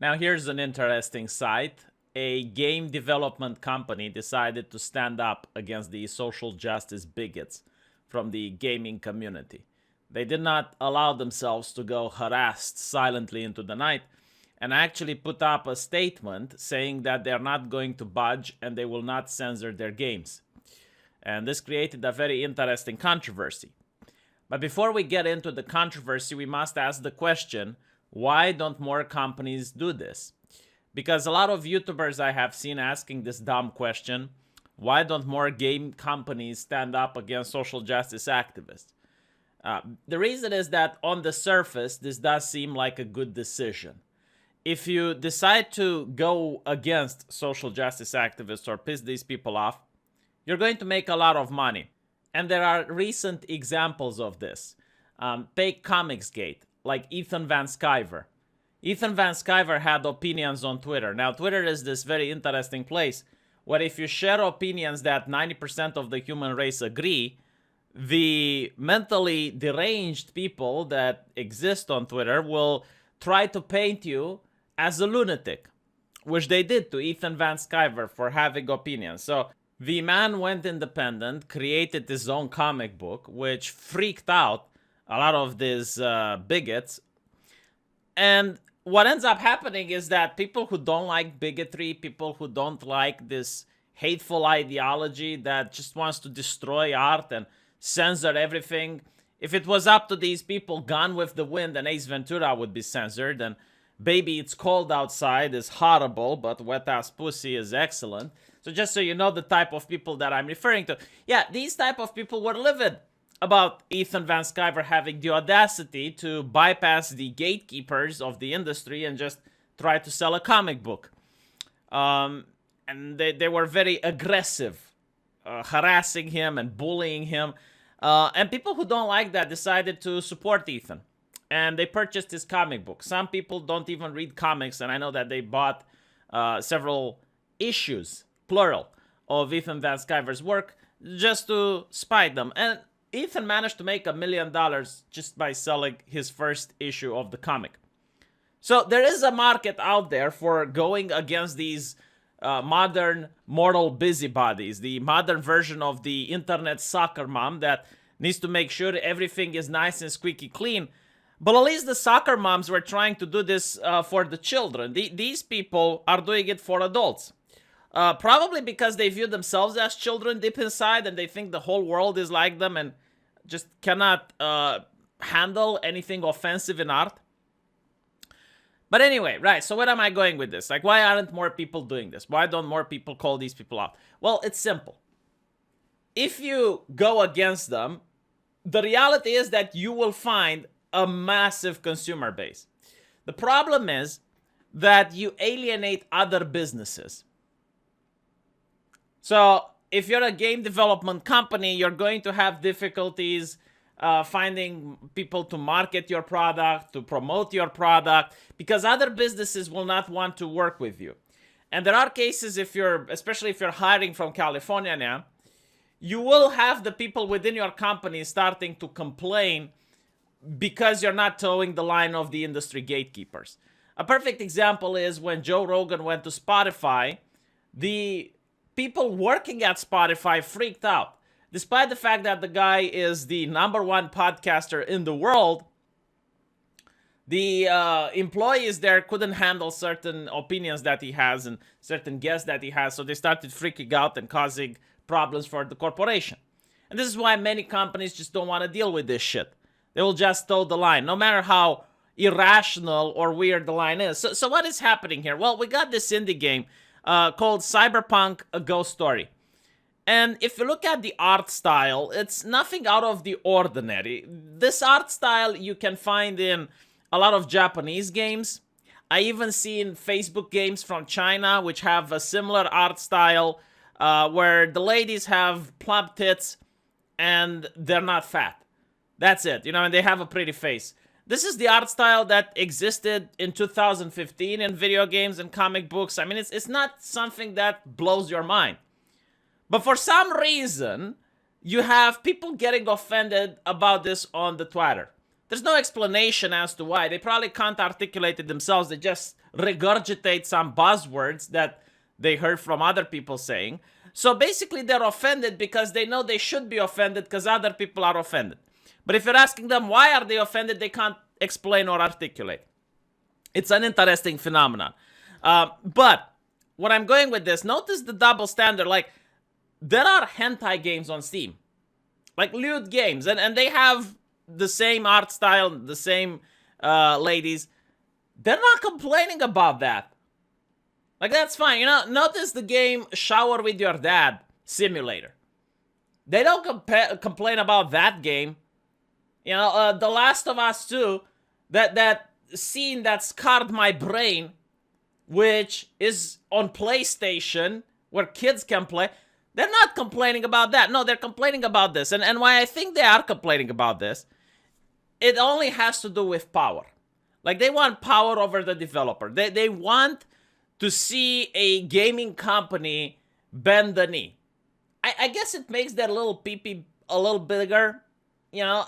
Now, here's an interesting site. A game development company decided to stand up against the social justice bigots from the gaming community. They did not allow themselves to go harassed silently into the night and actually put up a statement saying that they're not going to budge and they will not censor their games. And this created a very interesting controversy. But before we get into the controversy, we must ask the question, why don't more companies do this? Because a lot of YouTubers I have seen asking this dumb question, why don't more game companies stand up against social justice activists? The reason is that on the surface, this does seem like a good decision. If you decide to go against social justice activists or piss these people off, you're going to make a lot of money. And there are recent examples of this. Take Comicsgate, like Ethan Van Sciver. Ethan Van Sciver had opinions on Twitter. Now, Twitter is this very interesting place where if you share opinions that 90% of the human race agree, the mentally deranged people that exist on Twitter will try to paint you as a lunatic, which they did to Ethan Van Sciver for having opinions. So the man went independent, created his own comic book, which freaked out a lot of these bigots. And what ends up happening is that people who don't like bigotry, people who don't like this hateful ideology that just wants to destroy art and censor everything, if it was up to these people, Gone with the Wind and Ace Ventura would be censored, and Baby It's Cold Outside is horrible, but Wet Ass Pussy is excellent. So just so you know the type of people that I'm referring to. Yeah, these type of people were livid about Ethan Van Sciver having the audacity to bypass the gatekeepers of the industry and just try to sell a comic book. And they were very aggressive, harassing him and bullying him. And people who don't like that decided to support Ethan. And they purchased his comic book. Some people don't even read comics, and I know that they bought several issues, plural, of Ethan Van Sciver's work just to spite them. And Ethan managed to make $1 million just by selling his first issue of the comic. So there is a market out there for going against these modern mortal busybodies, the modern version of the internet soccer mom that needs to make sure everything is nice and squeaky clean. But at least the soccer moms were trying to do this for the children. These people are doing it for adults. Probably because they view themselves as children deep inside and they think the whole world is like them and just cannot handle anything offensive in art. But anyway, right, so where am I going with this? Like, why aren't more people doing this? Why don't more people call these people out? Well, it's simple. If you go against them, the reality is that you will find a massive consumer base. The problem is that you alienate other businesses. So if you're a game development company, you're going to have difficulties finding people to market your product, to promote your product, because other businesses will not want to work with you. And there are cases, especially if you're hiring from California now, you will have the people within your company starting to complain because you're not towing the line of the industry gatekeepers. A perfect example is when Joe Rogan went to Spotify, the people working at Spotify freaked out. Despite the fact that the guy is the #1 podcaster in the world, the employees there couldn't handle certain opinions that he has and certain guests that he has, so they started freaking out and causing problems for the corporation. And this is why many companies just don't want to deal with this shit. They will just toe the line, no matter how irrational or weird the line is. So what is happening here? Well, we got this indie game called Cyberpunk Ghost Story. And if you look at the art style, it's nothing out of the ordinary. This art style you can find in a lot of Japanese games. I even seen Facebook games from China which have a similar art style where the ladies have plump tits and they're not fat. That's it, and they have a pretty face. This is the art style that existed in 2015 in video games and comic books. I mean, it's not something that blows your mind. But for some reason, you have people getting offended about this on the Twitter. There's no explanation as to why. They probably can't articulate it themselves. They just regurgitate some buzzwords that they heard from other people saying. So basically they're offended because they know they should be offended because other people are offended. But if you're asking them why are they offended, they can't explain or articulate. It's an interesting phenomenon. But what I'm going with this, notice the double standard. Like, there are hentai games on Steam. Like lewd games. And they have the same art style, the same ladies. They're not complaining about that. Like, that's fine. You know, notice the game Shower with Your Dad Simulator. They don't complain about that game. You know, The Last of Us 2, that scene that scarred my brain, which is on PlayStation, where kids can play. They're not complaining about that. No, they're complaining about this. And why I think they are complaining about this, it only has to do with power. Like, they want power over the developer. They want to see a gaming company bend the knee. I guess it makes their little peepee a little bigger. You know,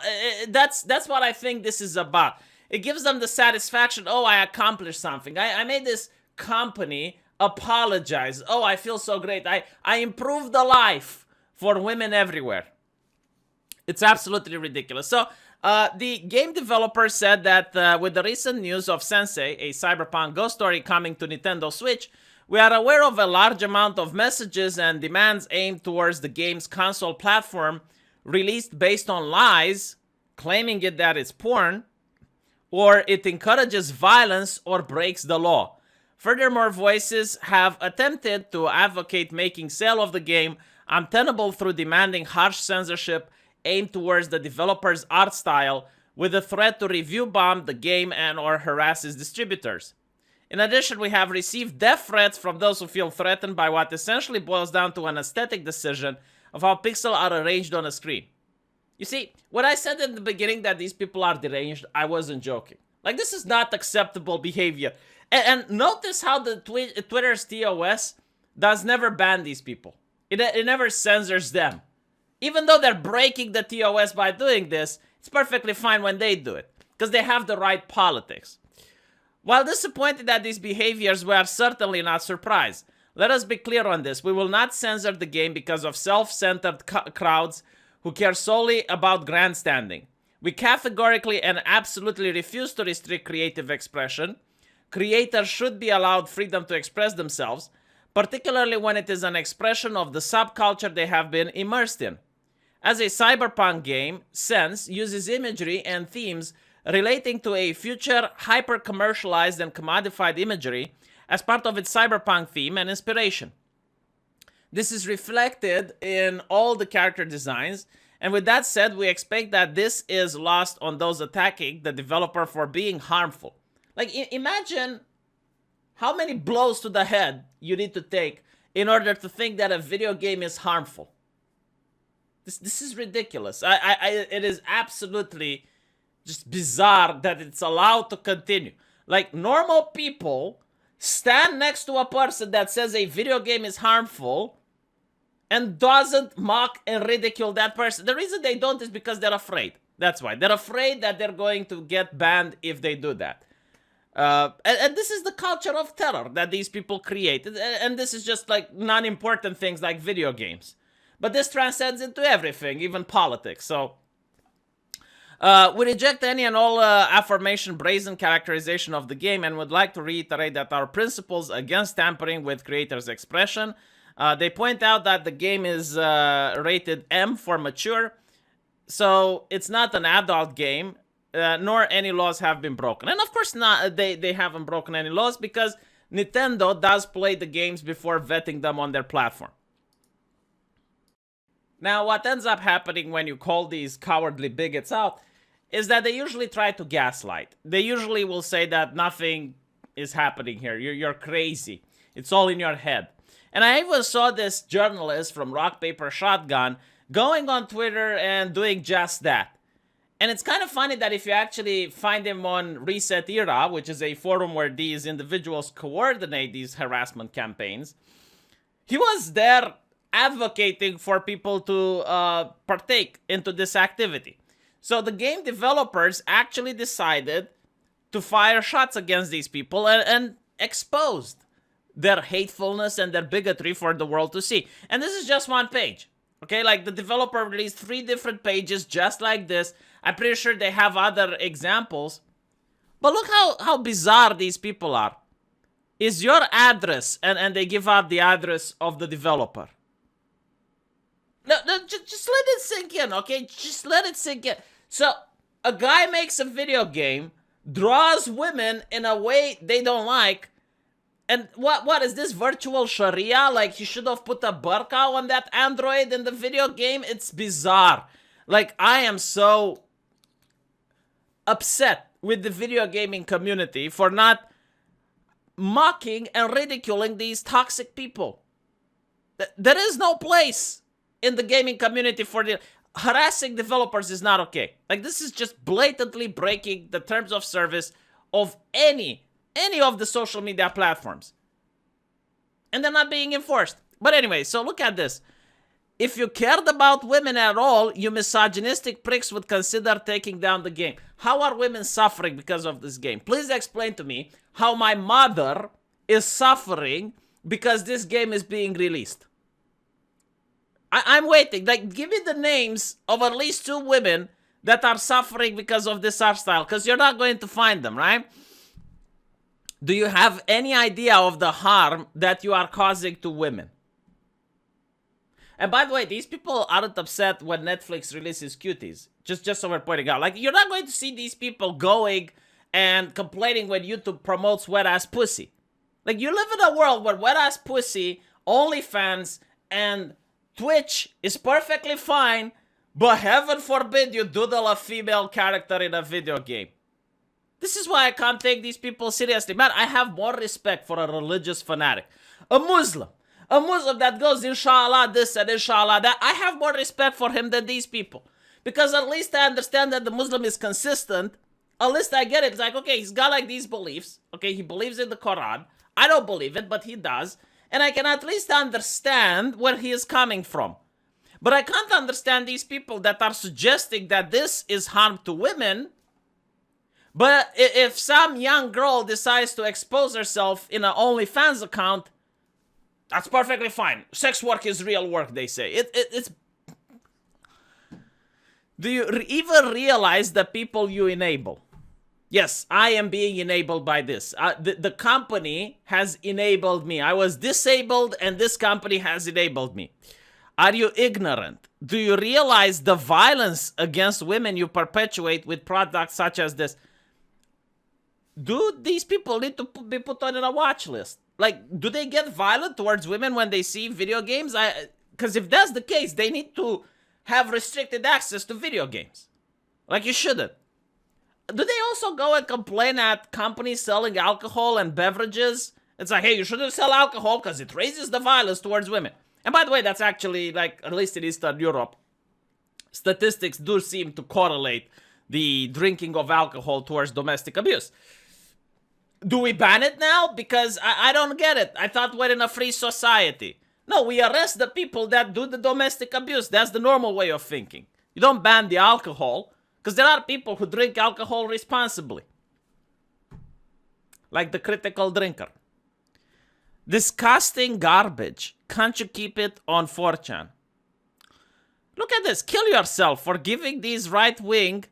that's what I think this is about. It gives them the satisfaction, oh, I accomplished something. I made this company apologize. Oh, I feel so great. I improved the life for women everywhere. It's absolutely ridiculous. So, the game developer said that with the recent news of Sensei, a Cyberpunk Ghost Story coming to Nintendo Switch, we are aware of a large amount of messages and demands aimed towards the game's console platform released based on lies, claiming it that it's porn, or it encourages violence or breaks the law. Furthermore, voices have attempted to advocate making sale of the game untenable through demanding harsh censorship aimed towards the developer's art style with a threat to review bomb the game and or harass its distributors. In addition, we have received death threats from those who feel threatened by what essentially boils down to an aesthetic decision of how pixels are arranged on a screen. You see, when I said in the beginning that these people are deranged, I wasn't joking. Like, this is not acceptable behavior. And notice how the Twitter's TOS does never ban these people. It never censors them. Even though they're breaking the TOS by doing this, it's perfectly fine when they do it, because they have the right politics. While disappointed at these behaviors, we are certainly not surprised. Let us be clear on this. We will not censor the game because of self-centered crowds who care solely about grandstanding. We categorically and absolutely refuse to restrict creative expression. Creators should be allowed freedom to express themselves, particularly when it is an expression of the subculture they have been immersed in. As a cyberpunk game, Sense uses imagery and themes relating to a future hyper-commercialized and commodified imagery as part of its cyberpunk theme and inspiration. This is reflected in all the character designs, and with that said, we expect that this is lost on those attacking the developer for being harmful. Like, imagine how many blows to the head you need to take in order to think that a video game is harmful. This is ridiculous. It is absolutely just bizarre that it's allowed to continue. Like, normal people stand next to a person that says a video game is harmful and doesn't mock and ridicule that person. The reason they don't is because they're afraid. That's why. They're afraid that they're going to get banned if they do that. And this is the culture of terror that these people created. And this is just like non-important things like video games. But this transcends into everything, even politics. So, we reject any and all aforementioned brazen characterization of the game and would like to reiterate that our principles against tampering with creators' expression. They point out that the game is rated M for mature, so it's not an adult game, nor any laws have been broken. And of course not, they haven't broken any laws because Nintendo does play the games before vetting them on their platform. Now, what ends up happening when you call these cowardly bigots out is that they usually try to gaslight. They usually will say that nothing is happening here. You're crazy. It's all in your head. And I even saw this journalist from Rock Paper Shotgun going on Twitter and doing just that. And it's kind of funny that if you actually find him on Reset Era, which is a forum where these individuals coordinate these harassment campaigns, he was there advocating for people to partake into this activity. So the game developers actually decided to fire shots against these people and exposed their hatefulness and their bigotry for the world to see. And this is just one page. Okay, like the developer released 3 different pages just like this. I'm pretty sure they have other examples. But look how bizarre these people are. Is your address, and they give out the address of the developer. No, just let it sink in, okay? Just let it sink in. So, a guy makes a video game, draws women in a way they don't like, and what is this, virtual Sharia? Like, he should have put a burqa on that android in the video game? It's bizarre. Like, I am so upset with the video gaming community for not mocking and ridiculing these toxic people. There is no place in the gaming community for the harassing developers is not okay. Like, this is just blatantly breaking the terms of service of any of the social media platforms. And they're not being enforced. But anyway, so look at this. If you cared about women at all, you misogynistic pricks would consider taking down the game. How are women suffering because of this game? Please explain to me how my mother is suffering because this game is being released. I'm waiting. Like, give me the names of at least 2 women that are suffering because of this art style, because you're not going to find them, right? Do you have any idea of the harm that you are causing to women? And by the way, these people aren't upset when Netflix releases cuties. Just so we're pointing out. Like, you're not going to see these people going and complaining when YouTube promotes wet-ass pussy. Like, you live in a world where wet-ass pussy, OnlyFans, and Twitch is perfectly fine, but heaven forbid you doodle a female character in a video game. This is why I can't take these people seriously. Man, I have more respect for a religious fanatic. A Muslim that goes inshallah this and inshallah that. I have more respect for him than these people. Because at least I understand that the Muslim is consistent. At least I get it. It's like, okay, he's got like these beliefs. Okay, he believes in the Quran. I don't believe it, but he does. And I can at least understand where he is coming from. But I can't understand these people that are suggesting that this is harm to women. But if some young girl decides to expose herself in an OnlyFans account, that's perfectly fine. Sex work is real work, they say. It's... Do you even realize the people you enable? Yes, I am being enabled by this. The company has enabled me. I was disabled and this company has enabled me. Are you ignorant? Do you realize the violence against women you perpetuate with products such as this? Do these people need to be put on a watch list? Like, do they get violent towards women when they see video games? Because if that's the case, they need to have restricted access to video games. Like, you shouldn't. Do they also go and complain at companies selling alcohol and beverages? It's like, hey, you shouldn't sell alcohol because it raises the violence towards women. And by the way, that's actually, like, at least in Eastern Europe, statistics do seem to correlate the drinking of alcohol towards domestic abuse. Do we ban it now? Because I don't get it. I thought we're in a free society. No, we arrest the people that do the domestic abuse. That's the normal way of thinking. You don't ban the alcohol, because there are people who drink alcohol responsibly. Like the critical drinker. Disgusting garbage. Can't you keep it on 4chan? Look at this. Kill yourself for giving these right-wing...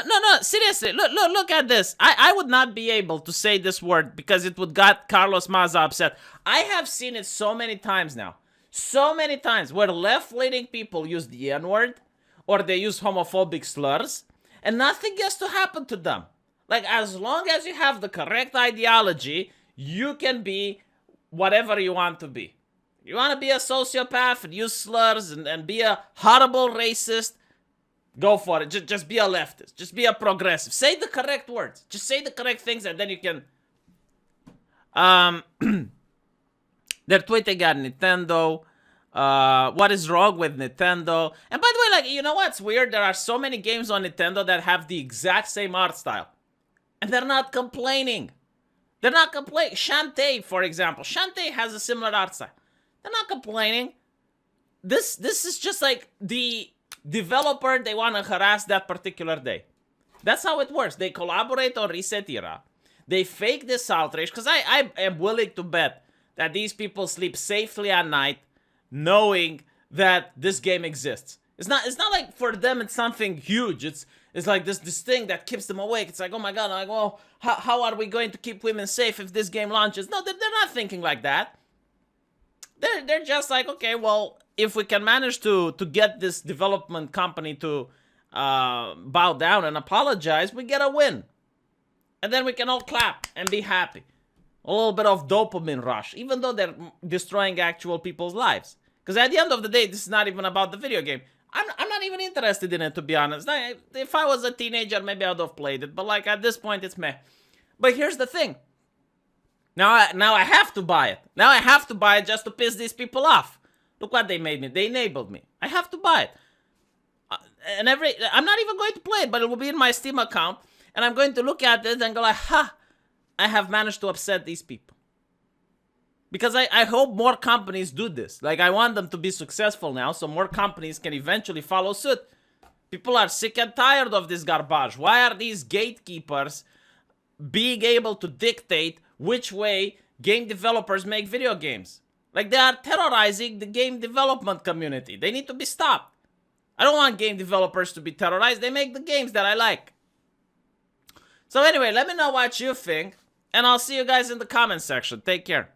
No, seriously, look at this. I would not be able to say this word because it would get Carlos Maza upset. I have seen it so many times now. So many times where left-leaning people use the N-word or they use homophobic slurs and nothing gets to happen to them. Like, as long as you have the correct ideology, you can be whatever you want to be. You want to be a sociopath and use slurs and be a horrible racist, go for it. Just be a leftist. Just be a progressive. Say the correct words. Just say the correct things and then you can... They're tweeting at Nintendo. What is wrong with Nintendo? And by the way, like, you know what's weird? There are so many games on Nintendo that have the exact same art style. And they're not complaining. They're not complaining. Shantae, for example. Shantae has a similar art style. They're not complaining. This is just like the developer they want to harass that particular day. That's how it works. They collaborate on Reset Era. They fake this outrage, because I am willing to bet that these people sleep safely at night knowing that this game exists. It's not like for them it's something huge. It's like this thing that keeps them awake. It's like, oh my god, like, well, how are we going to keep women safe if this game launches? No, they're not thinking like that. They're just like, okay, well, if we can manage to get this development company to bow down and apologize, we get a win. And then we can all clap and be happy. A little bit of dopamine rush, even though they're destroying actual people's lives. Because at the end of the day, this is not even about the video game. I'm not even interested in it, to be honest. If I was a teenager, maybe I would have played it. But like at this point, it's meh. But here's the thing. Now I have to buy it. Now I have to buy it just to piss these people off. Look what they made me. They enabled me. I have to buy it. And I'm not even going to play it, but it will be in my Steam account. And I'm going to look at it and go like, ha, I have managed to upset these people. Because I hope more companies do this. Like, I want them to be successful now, so more companies can eventually follow suit. People are sick and tired of this garbage. Why are these gatekeepers being able to dictate which way game developers make video games? Like, they are terrorizing the game development community. They need to be stopped. I don't want game developers to be terrorized. They make the games that I like. So anyway, let me know what you think, and I'll see you guys in the comment section. Take care.